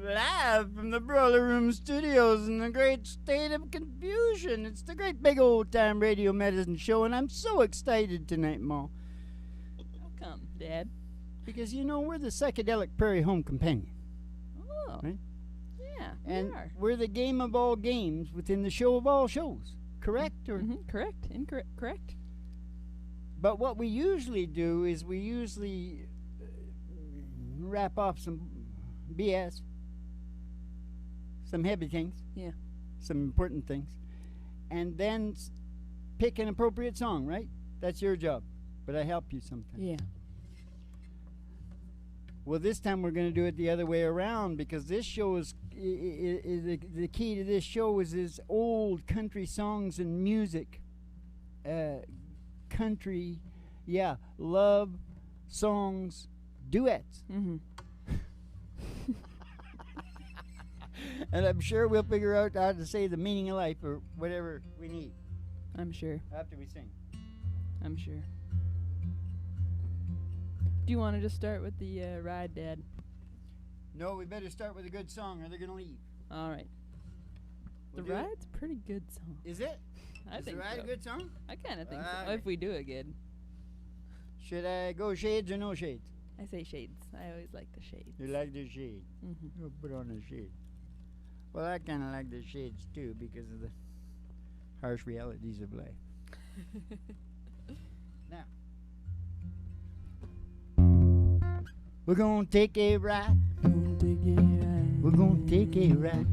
Live from the Broiler Room Studios in the great state of confusion. It's the great big old time radio medicine show, and I'm so excited tonight, Ma. How come, Dad? Because, you know, we're the psychedelic prairie home companion. Oh. Right? Yeah, And we are. we're the game of all games within the show of all shows. Correct? Or Correct. Incorrect. Correct. But what we usually do is we usually wrap off some BS, some heavy things, Yeah. some important things, and then pick an appropriate song, right? That's your job, but I help you sometimes. Yeah. Well, this time we're going to do it the other way around because this show is the key to this show is old country songs and music. Country, love songs, duets. Mm-hmm. And I'm sure we'll figure out how to say the meaning of life or whatever we need I'm sure. after we sing. I'm sure. Do you want to just start with the ride, Dad? No, we better start with a good song or they're going to leave. All right. We'll The do it. ride's a pretty good song. Is it? I Is think the ride so. a good song? I kind of think so. Okay. If we do it good. Should I go shades or no shades? I say shades. I always like the shades. You like the shade? Mm-hmm. You'll put on the shade. Well, I kind of like the shades too because of the harsh realities of life. Now, we're gonna take a ride. We're gonna take a ride.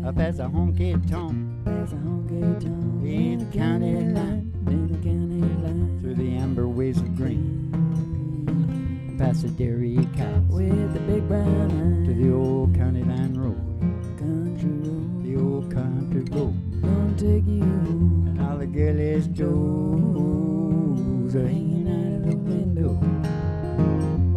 Up as a honky tonk. In the county line. Through the amber ways of grain. Past the dairy cows. With the big brown eyes. To the old county line road. Country road. The old country road. Gonna take you home. And all the girlies' toes are hanging out of the window.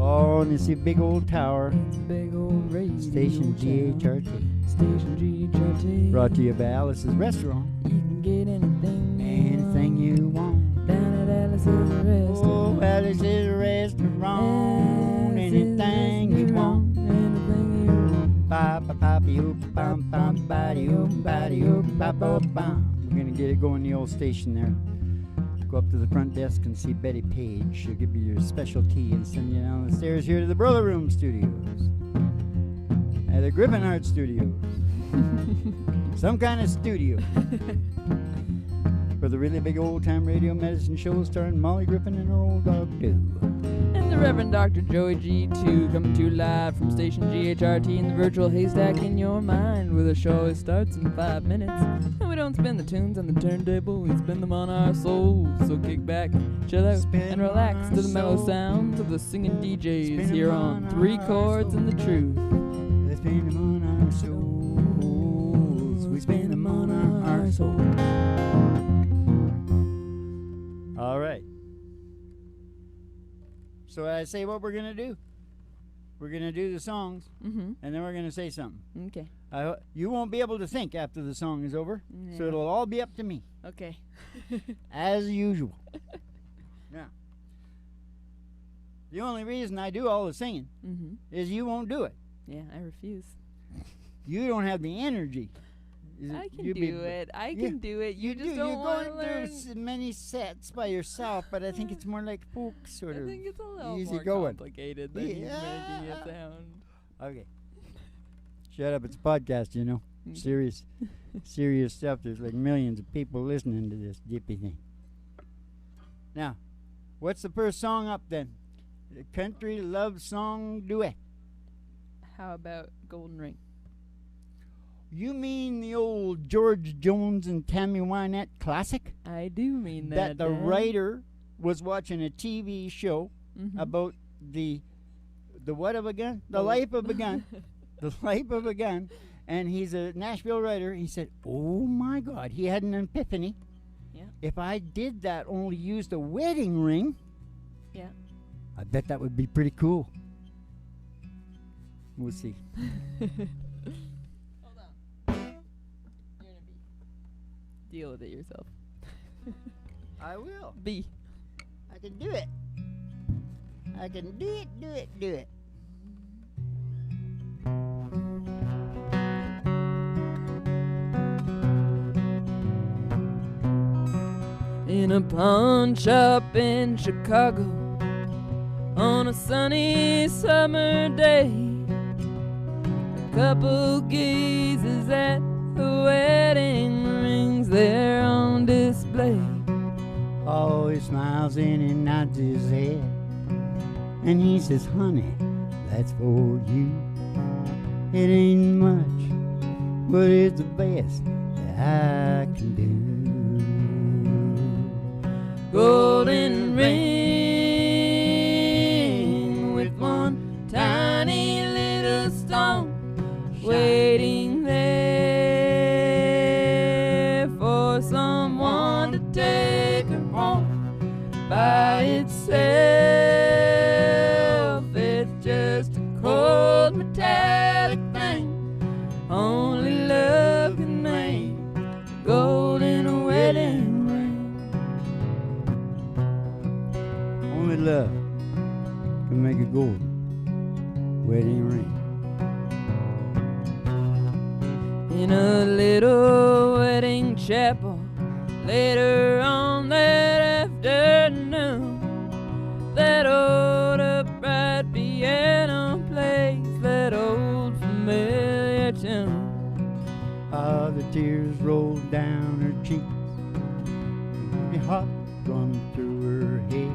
Oh, and you see a big old tower. Big old radio. Station GHRT. Station GHRT. Brought to you by Alice's Restaurant. You can get anything. Anything you want. Down at Alice's Restaurant. Oh, Alice's Restaurant. Anything you want. Anything you want. Ba ba ba ba bum bum ba ba ba ba. We're gonna get it going the old station there. Go up to the front desk and see Betty Page. She'll give you your special tea and send you down the stairs here to the Broiler Room Studios. At the Griffin Art Studios. Some kind of studio. For the really big old time radio medicine show starring Molly Griffin and her old dog, too. And the Reverend Dr. Joey G2 coming to you live from Station GHRT in the virtual haystack in your mind, where the show always starts in 5 minutes. And we don't spin the tunes on the turntable, we spin them on our souls. So kick back, chill out, and relax to the mellow sounds of the singing DJs here on 3 Chords and the Truth. Let's spin them on our souls. We spin them on our souls. All right. So I say what we're going to do. We're going to do the songs, Mm-hmm. and then we're going to say something. Okay. You won't be able to think after the song is over, so Yeah. it'll all be up to me, Okay. as usual. Now, the only reason I do all the singing Mm-hmm. is you won't do it. Yeah, I refuse. You don't have the energy. I can You'd do be- it. I Yeah, can do it. You just do. don't You're want to going through learn. many sets by yourself, but I think it's more like folk sort I of. think it's a little easy more going. complicated than he's making it Yeah. sound. Okay. Shut up! It's a podcast, you know. Okay. Serious stuff. There's like millions of people listening to this dippy thing. Now, what's the first song up then? The country love song duet. How about Golden Ring? You mean the old George Jones and Tammy Wynette classic? I do mean That that. the Dad. writer was watching a TV show Mhm. about the what of a gun? The Oh. life of a gun. The life of a gun. And he's a Nashville writer. He said, oh my God, he had an epiphany. Yeah. If I did that, only used a wedding ring, Yeah. I bet that would be pretty cool. We'll see. Hold on. You're gonna be. Deal with it yourself. I will. B. I can do it. I can do it, do it, do it. In a pawn shop in Chicago on a sunny summer day, a couple gazes at the wedding rings there on display. Oh, he smiles in and nods his head, and he says, honey, that's for you. It ain't much, but it's the best that I can do. Golden ring with one tiny little stone waiting there for someone to take her home. By itself, it's just a cold metallic thing. Only love can make a golden wedding ring. Only love can make a golden wedding ring. In a little wedding chapel later on that afternoon, that old upright piano plays that old familiar tune. Ah, the tears rolled down her cheeks, the heart run through her head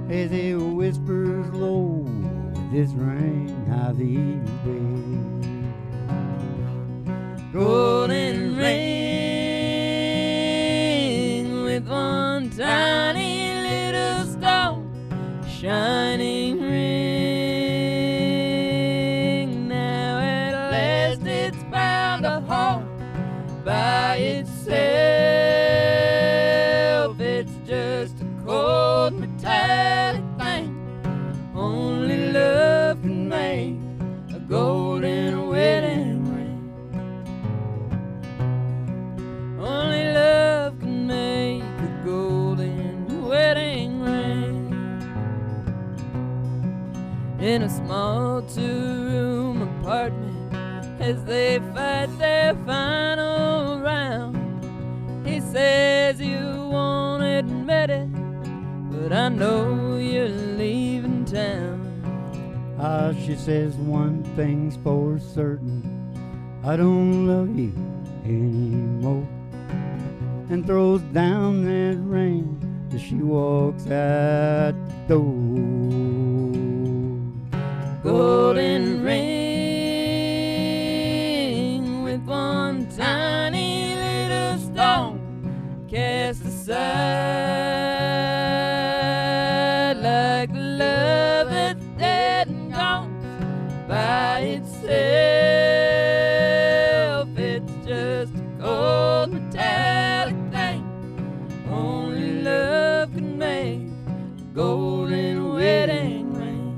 as it whispers low with this ring how thee way. Golden ring with one tiny little stone, shining ring. Now at last it's found a home. By itself, it's just a cold metallic thing. Only love can make a golden wedding ring. Only love can make a golden wedding ring. In a small two-room apartment, as they fight their final round, he says you won't admit it, but I know you're leaving town. Ah, she says one thing's for certain, I don't love you anymore, and throws down that ring as she walks out the door. Golden ring with one tiny little stone cast aside like the love that's dead and gone. By itself, it's just a cold metallic thing. Only love can make a golden wedding ring.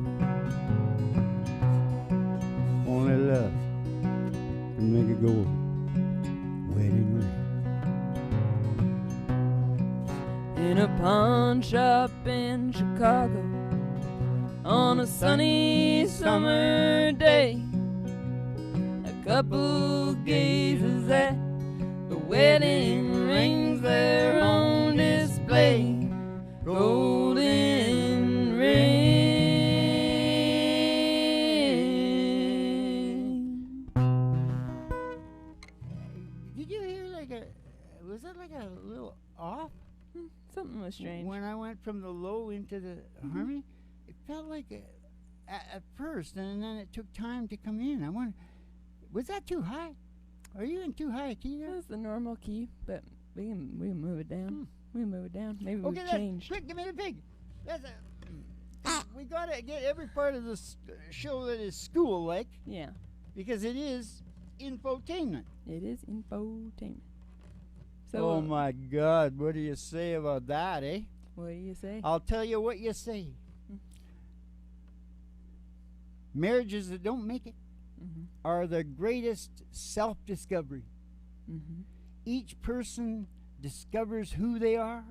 Only love can make a golden wedding ring. In a pawn shop in Chicago on a sunny summer day, a couple gazes at the wedding rings there on display. Golden ring. Did you hear was that like a little off? Something was strange. When I went from the low into the harmony, it felt like at first, and then it took time to come in. I wonder, was that too high? Are you in too high a key there? That's the normal key, but we can move it down. We can move it down. Maybe Okay, we've changed. Quick, give me the pig. We gotta get every part of this show that is school-like, Yeah, because it is infotainment. it is infotainment. So, Oh my God, what do you say about that, eh? what do you say? I'll tell you what you say. Marriages that don't make it are the greatest self-discovery. Each person discovers who they are.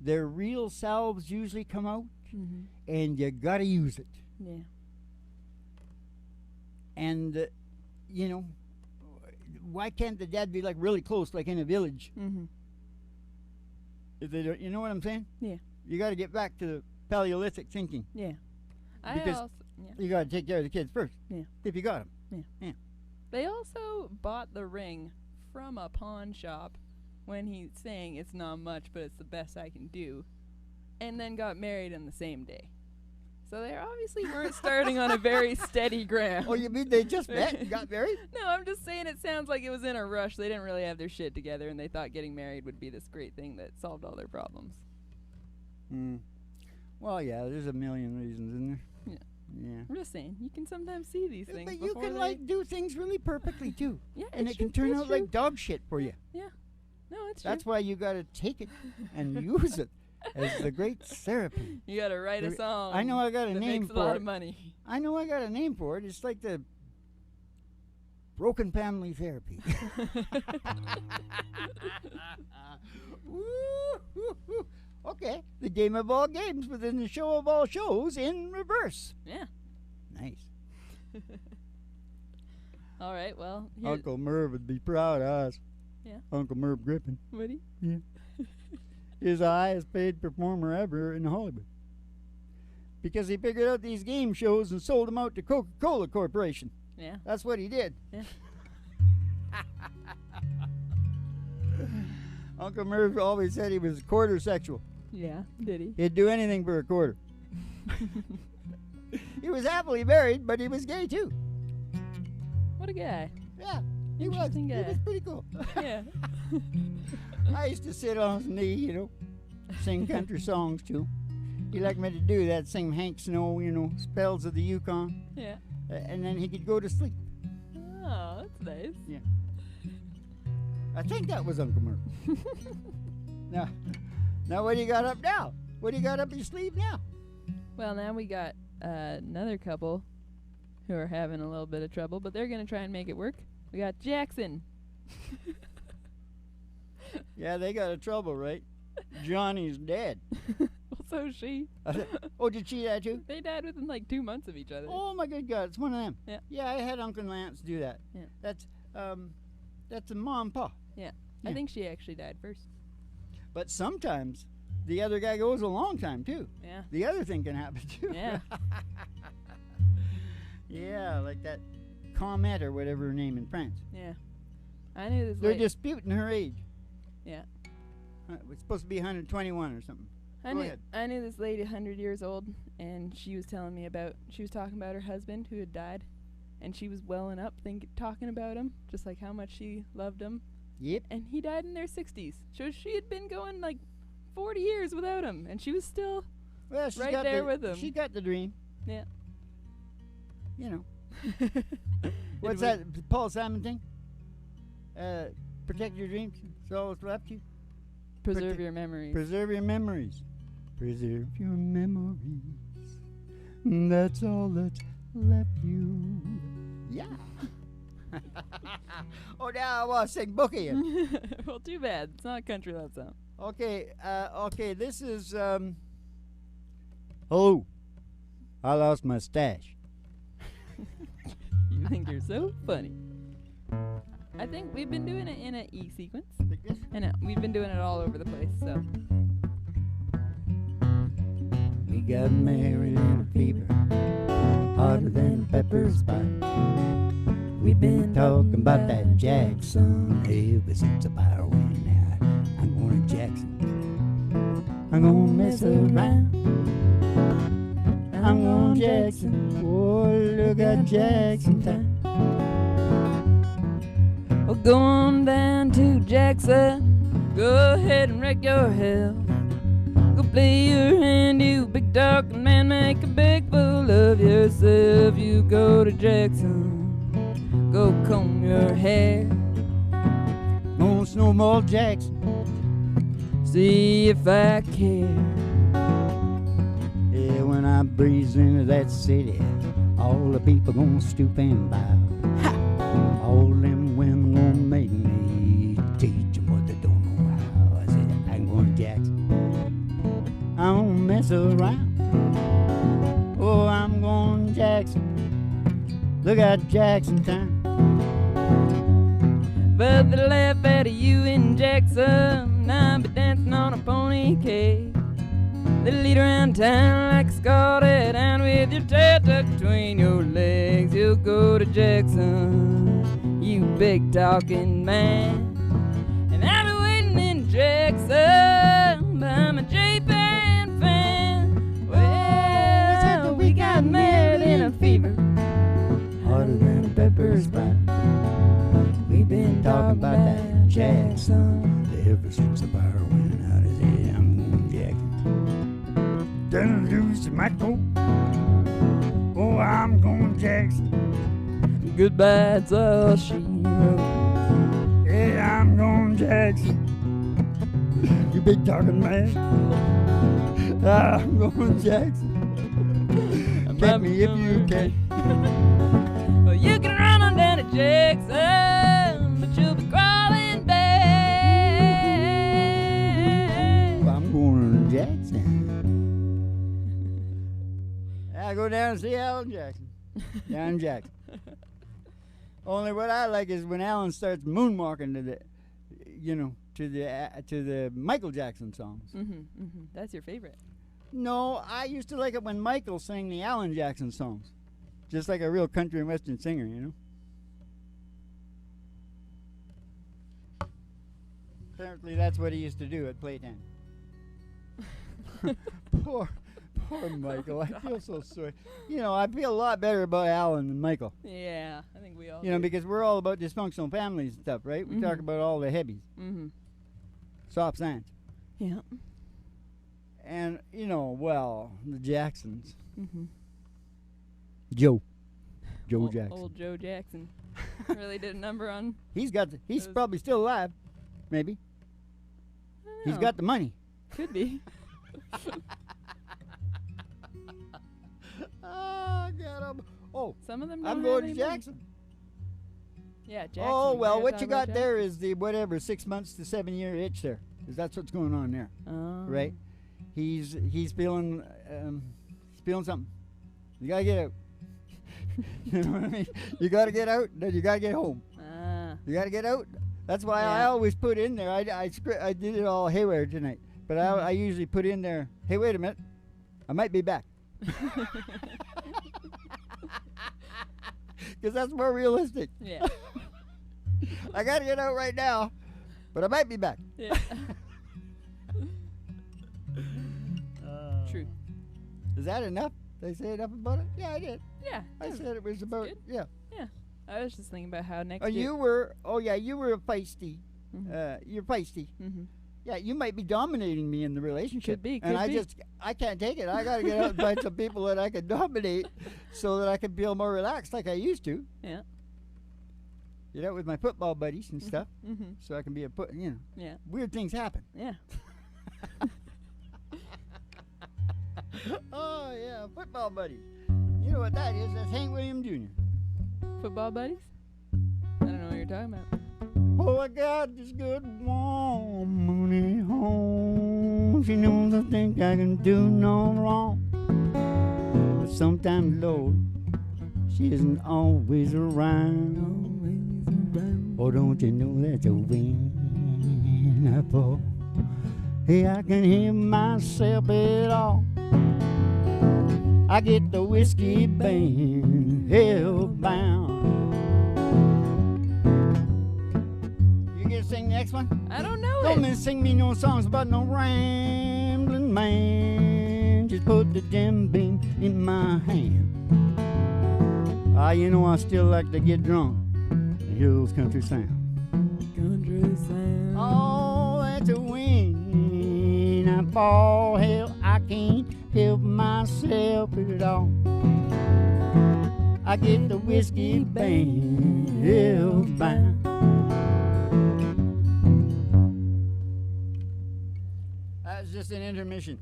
Their real selves usually come out, and you gotta use it. Yeah. And, you know, why can't the dad be like really close, like in a village? If they don't, you know what I'm saying? Yeah. You got to get back to the Paleolithic thinking. Yeah. Because you got to take care of the kids first. Yeah. If you got them. Yeah. They also bought the ring from a pawn shop when he's saying it's not much, but it's the best I can do, and then got married on the same day. So they obviously weren't starting on a very steady ground. Oh, you mean they just met and got married? No, I'm just saying it sounds like it was in a rush. They didn't really have their shit together, and they thought getting married would be this great thing that solved all their problems. Well, yeah, there's a million reasons, isn't there? Yeah. I'm just saying, you can sometimes see these things. But you can, like, do things really perfectly, too. Yeah, and it can turn out like dog shit for you. Yeah. No, it's That's true. why you got to take it and use it as the great therapy. You got to write a song. I know I got a that name makes for a lot it. of money. I know I got a name for it. It's like the broken family therapy. Woo-hoo-hoo. Okay, the game of all games within the show of all shows in reverse. Yeah. Nice. All right, well. Uncle Merv would be proud of us. Yeah. Uncle Merv Griffin. Would he? Yeah. His highest paid performer ever in Hollywood. Because he figured out these game shows and sold them out to Coca-Cola Corporation. Yeah. That's what he did. Yeah. Uncle Merv always said he was quarter sexual. Yeah, did he? He'd do anything for a quarter. He was happily married, but he was gay too. What a guy. Yeah, he was. Interesting guy. He was pretty cool. Yeah. I used to sit on his knee, you know, sing country songs too. He liked me to do that, sing Hank Snow, you know, Spells of the Yukon. Yeah. And then he could go to sleep. Oh, that's nice. Yeah. I think that was Uncle Merv. Now what do you got up now? What do you got up your sleeve now? Well, now we got another couple who are having a little bit of trouble, but they're going to try and make it work. We got Jackson. Yeah, they got a trouble, right? Johnny's dead. Well, so is she. Oh, did she die too? They died within like 2 months of each other. Oh my good God, it's one of them. Yeah. Yeah, I had Uncle Lance do that. Yeah. That's a mom and pa. Yeah. Yeah. I think she actually died first. But sometimes the other guy goes a long time too. Yeah. The other thing can happen too. Yeah. Yeah, like that Comet or whatever her name in France. Yeah. I knew this They're lady. disputing her age. Yeah. It's supposed to be 121 or something. Go ahead. I knew this lady 100 years old, and she was talking about her husband who had died, and she was welling up talking about him, just like how much she loved him. Yep. And he died in their 60s. So she had been going like 40 years without him, and she was still Well, she's right got there with him. She got the dream. Yeah. You know. What's that Paul Simon thing? Protect your dreams. It's all that's left you. Preserve your memories. Preserve your memories. Preserve your memories. That's all that's left you. Yeah. Oh, now I want to sing Book again. Well, too bad. It's not a country love song. Okay, this is, hello. I lost my stash. You think you're so funny. I think we've been doing it in an E sequence. Like this? And we've been doing it all over the place, so. We got married in a fever, hotter than a pepper spike. We've been talking about that Jackson ever since the power went out. I'm going to Jackson. I'm gonna mess around. I'm going to Jackson. Oh, look at Jackson time. Well, go on down to Jackson. Go ahead and wreck your hell. Go play your hand, you big talking man. Make a big fool of yourself. You go to Jackson. Go comb your hair. Gonna snowball Jackson. See if I care. Yeah, when I breeze into that city, all the people gonna stoop and bow. Ha! All them women gonna make me teach 'em what they don't know how. I said, I'm going to Jackson. I don't mess around. Oh, I'm going to Jackson. Look at Jackson time. But they laugh at you in Jackson. and I'll be dancing on a pony cake. They lead around town like a scalded hound with your tail tucked between your legs. You'll go to Jackson, you big talking man. And I'll be waiting in Jackson by my J-Band fan. Well, we got married in a fever, Harder than a pepper spot. we've been talking about that Jackson. Ever since the power went out his head, I'm going Jackson. Done lose my coat. Oh, I'm going Jackson. Goodbye, it's all she wrote. Yeah, I'm going Jackson. You big talking man. I'm going Jackson. Get me if you can. Well, you can run on down to Jackson, but you'll be crawling back. I'm going to Jackson. I go down and see Alan Jackson. Down in Jackson. Only what I like is when Alan starts moonwalking to the, to the Michael Jackson songs. That's your favorite. No, I used to like it when Michael sang the Alan Jackson songs, just like a real country and western singer, you know. Apparently, that's what he used to do at playtime. Poor Michael. I feel so sorry. I feel a lot better about Alan than Michael. Yeah, I think we all You know, because we're all about dysfunctional families and stuff, right? We talk about all the heavies. Soft signs. Yeah. And, the Jacksons. Joe Jackson. Old Joe Jackson really did a number on. He's those- probably still alive, maybe. I don't He's know. got the money. Could be. Oh, God. Oh, Some of them. I'm don't going have to any money. Jackson. Yeah, Jackson. Oh, we well, gotta what talk you about got there Jackson. is the 6 months to 7 year itch there. 'Cause that's what's going on there, Oh. right? He's feeling something. You gotta get out. You know what I mean? You gotta get out, then you gotta get home. You gotta get out. That's why I Yeah. always put in there. I did it all haywire tonight, but I usually put in there. Hey, wait a minute, I might be back. Because that's more realistic. Yeah. I gotta get out right now, but I might be back. Yeah. True. Is that enough? Did I say enough about it? Yeah, I did. Yeah. I said it was about, good. yeah. I was just thinking about how next Oh, year. you were feisty. Mhm. You're feisty. Mhm. Yeah, you might be dominating me in the relationship. Could be, And could be. I can't take it. I got to get out and find some people that I can dominate so that I can feel more relaxed like I used to. Yeah. Get out with my football buddies and stuff so I can be Yeah. weird things happen. Yeah. Oh, yeah, football buddies. You know what that is? That's Hank William Jr. Football buddies? I don't know what you're talking about. Oh, I got this good woman at home. She knows I think I can do no wrong. But sometimes, Lord, she isn't always around. Oh, don't you know that the wind I fall? Hey, I can hear myself at all. I get the whiskey band hellbound. You gonna sing the next one? I don't know Don't it. sing me no songs about no rambling man. Just put the jam bean in my hand. I still like to get drunk and hear those country sound. Country sound. Oh, that's a wind. I fall, hell, I can't help myself at all. I get the whiskey band hellbound. That's just an intermission.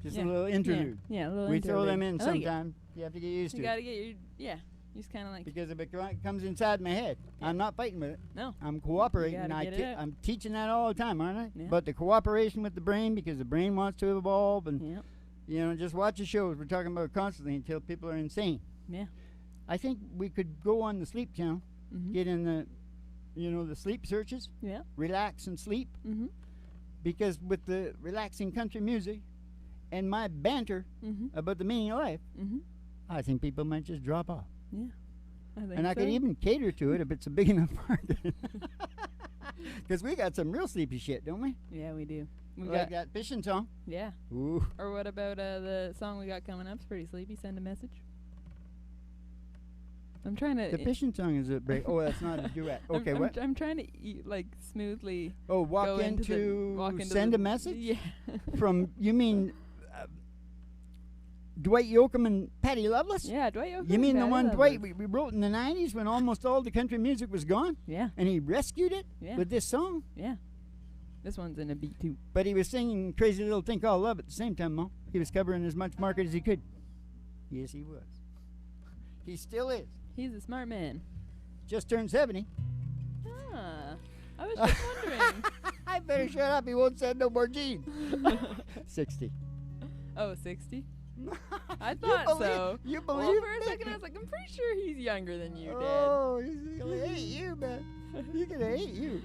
Just a little interlude. Yeah, a little We throw them in interlude. I like it. sometime. You have to get used You to gotta it. get your, you just kind of like, Because if it comes inside my head, I'm not fighting with it. no. I'm cooperating. gotta get it out. I'm teaching that all the time, aren't I? Yeah. But the cooperation with the brain, because the brain wants to evolve, and Yeah. just watch the shows. We're talking about it constantly until people are insane. Yeah. I think we could go on the sleep channel, Mhm. get in the, the sleep searches, Yeah. relax and sleep, Mhm. because with the relaxing country music and my banter about the meaning of life, I think people might just drop off. Yeah. I think And I could even cater to it if it's a big enough market. Because we got some real sleepy shit, don't we? Yeah, we do. We Like that fishing song. Yeah. Ooh. Or what about the song we got coming up? It's pretty sleepy. Send a message. I'm trying to. The fishing song is a break. Oh, that's not a duet. Okay, what? I'm trying to smoothly. Oh, walk into send a message? Yeah. From, you mean Dwight Yoakam and Patty Loveless? Yeah, Dwight Yoakam. You mean and the Patty one Loveless. Dwight we wrote in the 90s when almost all the country music was gone? Yeah. And he rescued it Yeah. with this song? Yeah. This one's in a beat too. But he was singing Crazy Little Thing Called Love at the same time, Mo. He was covering as much market as he could. Yes, he was. He still is. He's a smart man. Just turned 70. Ah, I was just wondering. I better shut up. He won't send no more Gene. 60. Oh, 60? I thought so. You Well, believe for a me? second I was like, I'm pretty sure he's younger than you, Dad. Oh, he's gonna hate you, man. He's gonna hate you.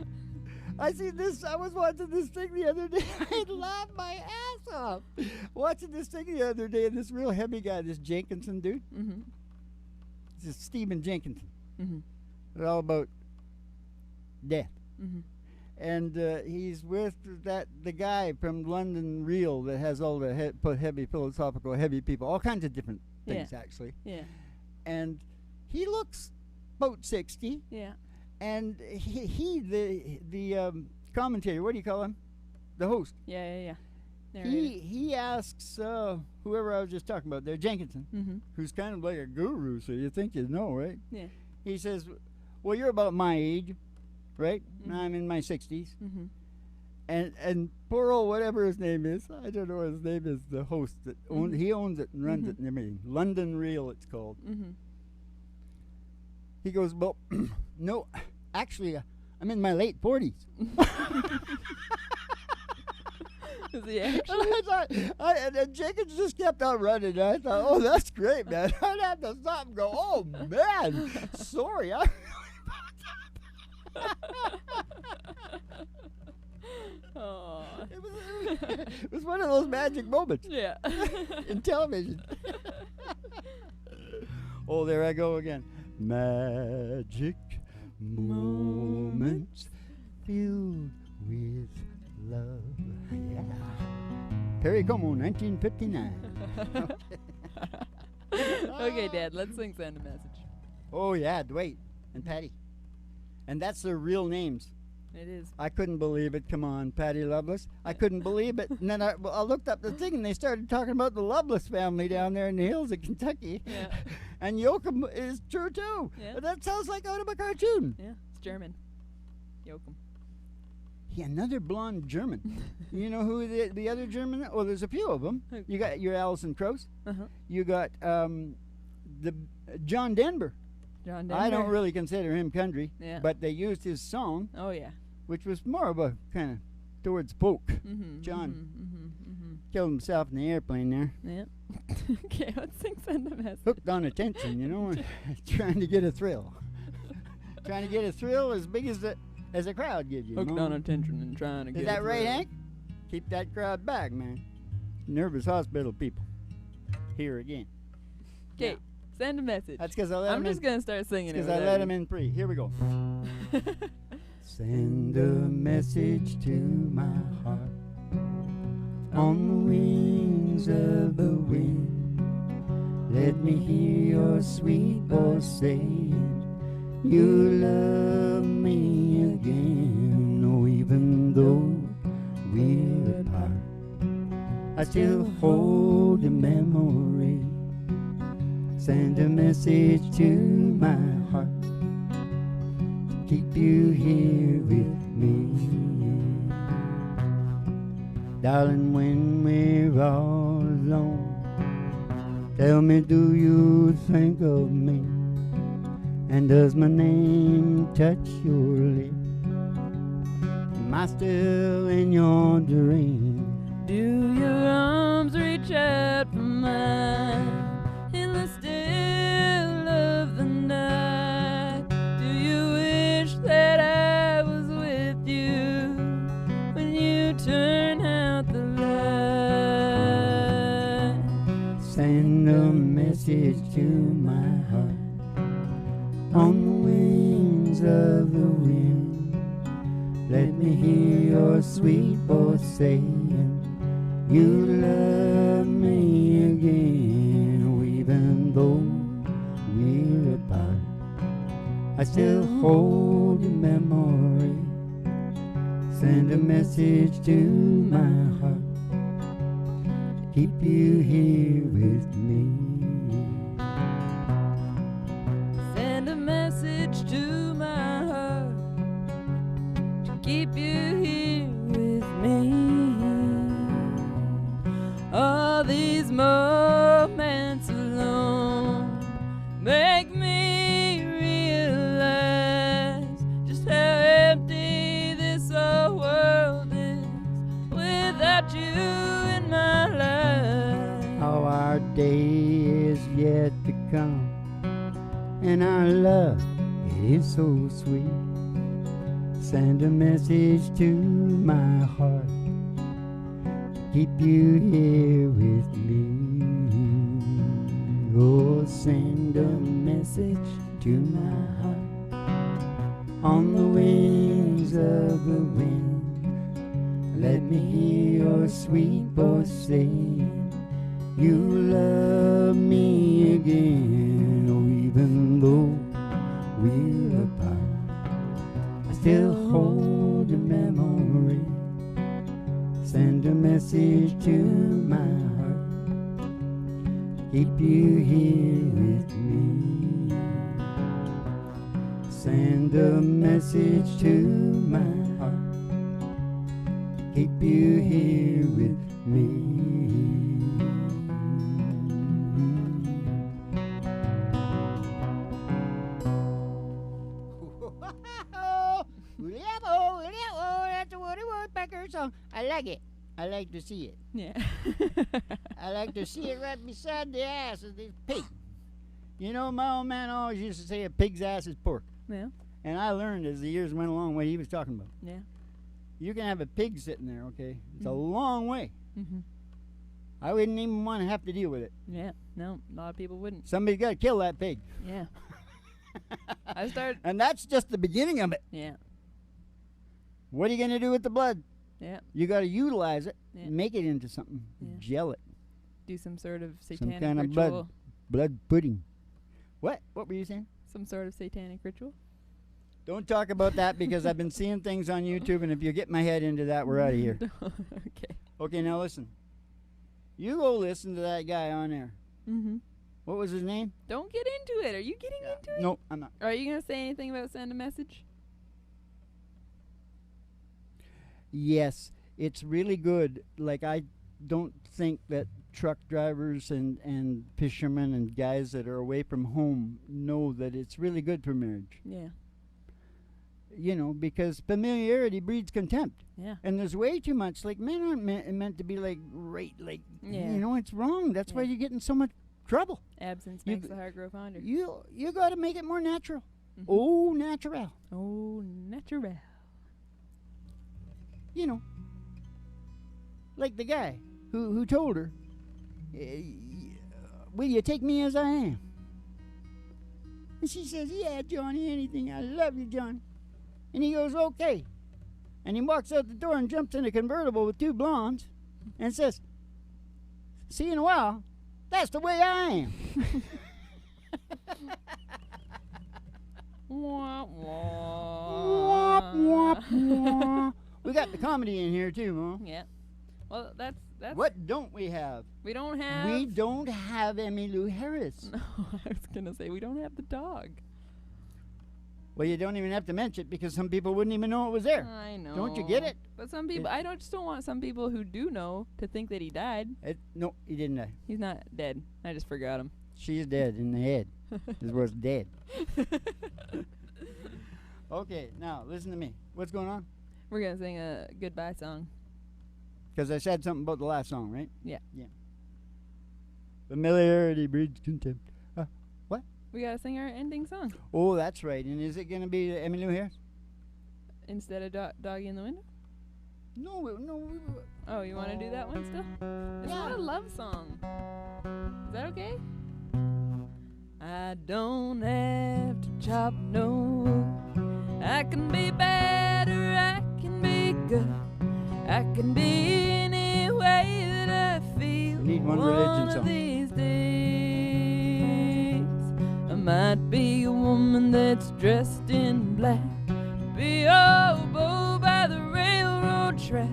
I see this. I was watching this thing the other day. I laughed my ass off. Watching this thing the other day, and this real heavy guy, this Jenkinson dude. Mm-hmm. This is Stephen Jenkinson. Mm-hmm. It's all about death. Mm-hmm. And he's with the guy from London Real that has all the heavy philosophical, heavy people, all kinds of different things, actually. Yeah. And he looks about 60. Yeah. And the commentator, what do you call him? The host. Yeah. He asks whoever I was just talking about there, Jenkinson, who's kind of like a guru, so you think you know, right? Yeah. He says, well, you're about my age, right? I'm in my 60s. And poor old whatever his name is, I don't know what his name is, the host, that he owns it and runs it and everything. London Real, it's called. He goes, well, no, actually, I'm in my late 40s. Is he actually? And I thought, and Jenkins just kept on running. And I thought, oh, that's great, man. I'd have to stop and go, oh, man, sorry. I Oh. It was one of those magic moments Yeah. in television. Oh, there I go again. Magic moments filled with love. Yeah. Perry Como, 1959. Okay, Dad, let's sing Send a Message. Oh, yeah, Dwight and Patty. And that's their real names. It is. I couldn't believe it. Come on, Patty Loveless. I couldn't believe it. And then I looked up the thing, and they started talking about the Loveless family down there in the hills of Kentucky. Yeah. And Yoakam is true, too. Yeah. But that sounds like out of a cartoon. Yeah, it's German. Yoakum. Yeah, another blonde German. You know who the other German? Oh, there's a few of them. Who? You got your Alison Krauss. Uh-huh. You got the John Denver. John Denver. I don't really consider him country. Yeah. But they used his song, Oh, yeah. which was more of a kind of towards folk. Mm-hmm. John killed himself in the airplane there. Yeah. Okay, let's sing Send a Message. Hooked on attention, you know, trying to get a thrill. Trying to get a thrill as big as a crowd gives you. Hooked know? on attention and trying to get Is that it right, through. Hank? Keep that crowd back, man. Nervous hospital people. Here again. Okay, Send a Message. That's because I let I'm him just going to start singing it. Because I let him in free. Here we go. Send a message to my heart on the wings of the wind. Let me hear your sweet voice saying you love me again. Oh, even though we're apart, I still hold your memory. Send a message to my heart to keep you here with me. Darling, when we're all alone, tell me, do you think of me? And does my name touch your lips? Am I still in your dream? Do your arms reach out for mine in the still of the night? Do you wish that I was with you when you turn Send a message to my heart on the wings of the wind. Let me hear your sweet voice saying you love me again. Even though we're apart, I still hold your memory. Send a message to my heart. Keep you here with me. Send a message to my heart to keep you here with me. All these moments alone make me realize just how empty this whole world is without you in my life. How our day is yet to come, and our love, it is so sweet. Send a message to my heart to keep you here with me. Oh, send a message to my heart on the wings of the wind. Let me hear your sweet voice saying you love me again. Oh, even though we're apart, I still hold your memory. Send a message to my heart, keep you here with me. Send a message to my heart, keep you here with me. That's a Woody Woodpecker song. I like it. I like to see it. Yeah. I like to see it right beside the ass of this pig. You know, my old man always used to say a pig's ass is pork. Yeah. And I learned as the years went along what he was talking about. Yeah. You can have a pig sitting there, okay? It's a long way. Mm-hmm. I wouldn't even want to have to deal with it. Yeah. No, a lot of people wouldn't. Somebody's got to kill that pig. Yeah. And that's just the beginning of it. Yeah. What are you going to do with the blood? Yeah. You got to utilize it, Yeah. make it into something, Yeah. gel it. Do some sort of satanic Some kind of ritual. blood pudding. What? What were you saying? Some sort of satanic ritual. Don't talk about that because I've been seeing things on YouTube, and if you get my head into that, we're out of here. Okay. Okay, now listen. You go listen to that guy on there. Mm-hmm. What was his name? Don't get into it. Are you getting into it? No, I'm not. Are you going to say anything about send a message? Yes, it's really good. Like, I don't think that truck drivers and fishermen and guys that are away from home know that it's really good for marriage. Yeah. You know, because familiarity breeds contempt. Yeah. And there's way too much. Like, men aren't meant to be like, like, Yeah. you know, it's wrong. That's why Yeah. you get in so much trouble. Absence You makes g- the heart grow fonder. You got to make it more natural. Mhm. Oh, natural. Oh, natural. You know, like the guy who told her, will you take me as I am? And she says, yeah, Johnny, anything. I love you, Johnny. And he goes, okay. And he walks out the door and jumps in a convertible with two blondes and says, see you in a while. That's the way I am. Wah, wah. Womp, womp, womp. We got the comedy in here too, Mom. Yeah. Well, that's What don't we have? we don't have. We don't have Emmylou Harris. No, I was gonna say we don't have the dog. Well, you don't even have to mention it because some people wouldn't even know it was there. I know. Don't you get it? But some people, just don't want some people who do know to think that he died. No, he didn't die. He's not dead. I just forgot him. She's dead in the head. This was dead. Okay, now listen to me. What's going on? We're gonna sing a goodbye song. Because I said something about the last song, right? Yeah. Yeah. Familiarity breeds contempt. What? We gotta sing our ending song Oh, that's right. And is it going to be Emmylou Harris? instead of Doggy in the Window. No, Oh, you want to do that one still? It's not a love song. Is that okay? I don't have to chop no wood. I can be bad or I can be good. I can be any way that I feel. We need one religion of song. these days, I might be a woman that's dressed in black, be a hobo by the railroad track.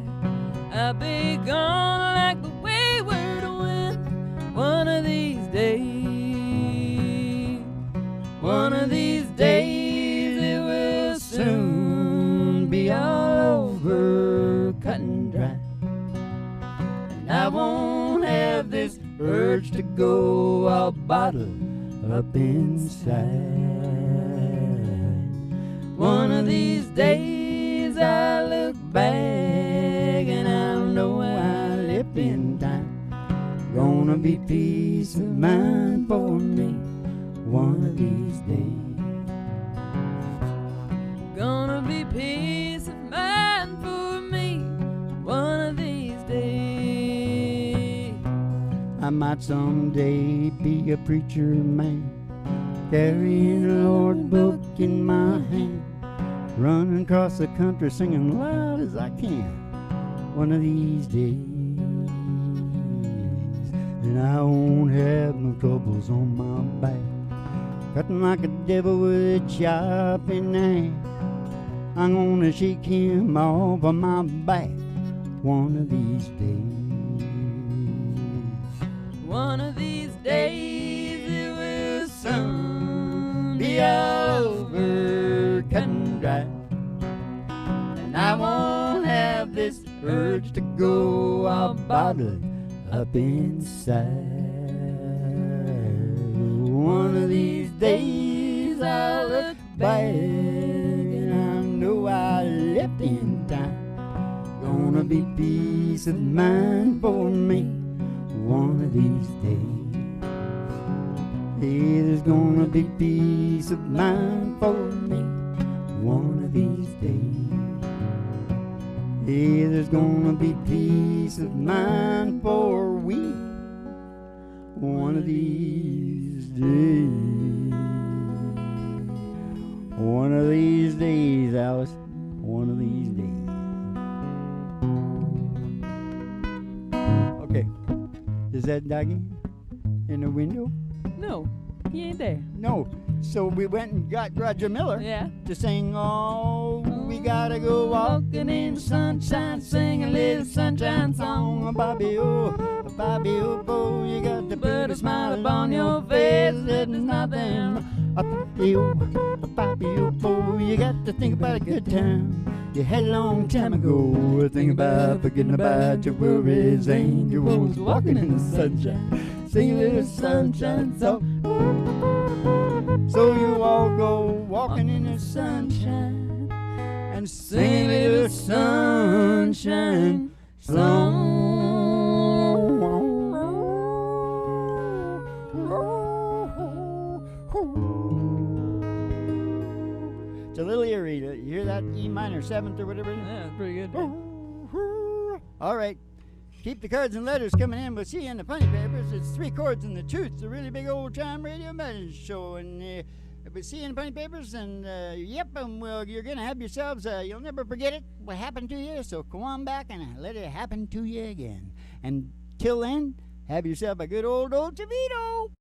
I'll be gone like the wayward wind one of these days. One of these days it will soon be all over, cut and dry. And I won't have this urge to go all bottled up inside. One of these days I look back and I'll know I lived in time. Gonna be peace of mind for me one of these days. Gonna be peace of mind for me one of these days. I might someday be a preacher man, carrying the Lord book in my hand, running across the country singing loud as I can one of these days. And I won't have no troubles on my back, cutting like a devil with a chopping knife. I'm gonna shake him off of my back one of these days. One of these days it will soon be all over, cut and dry. And I won't have this urge to go all bottled up inside. One of these days I'll look back and I know I left in time. Gonna be peace of mind for me one of these days. Hey, there's gonna be peace of mind for me one of these days. Hey, there's gonna be peace of mind for we one of these days. One of these days, Alice. One of these days. Okay. Is that Dougie in the window? No, he ain't there. No. So we went and got Roger Miller to sing, oh, we gotta go walking in the sunshine, sing a little sunshine song. Bobby, oh, bo, you got to put a smile upon your face. There's nothing. Bobby, oh, bo, you got to think about a good time you had a long time ago. Think about forgetting about your worries. Angels walking in the sunshine, sing a little sunshine song. So you all go walking in the sunshine and sing a little sunshine song. It's a little eerie. You hear that E minor 7th or whatever? Yeah, it's pretty good. All right. Keep the cards and letters coming in. We'll see you in the funny papers. It's 3 Chords and the Truth, a really big old time radio metal show. And we'll see you in the funny papers. And well, you're going to have yourselves, you'll never forget it, what happened to you. So come on back and let it happen to you again. And till then, have yourself a good old Chivito.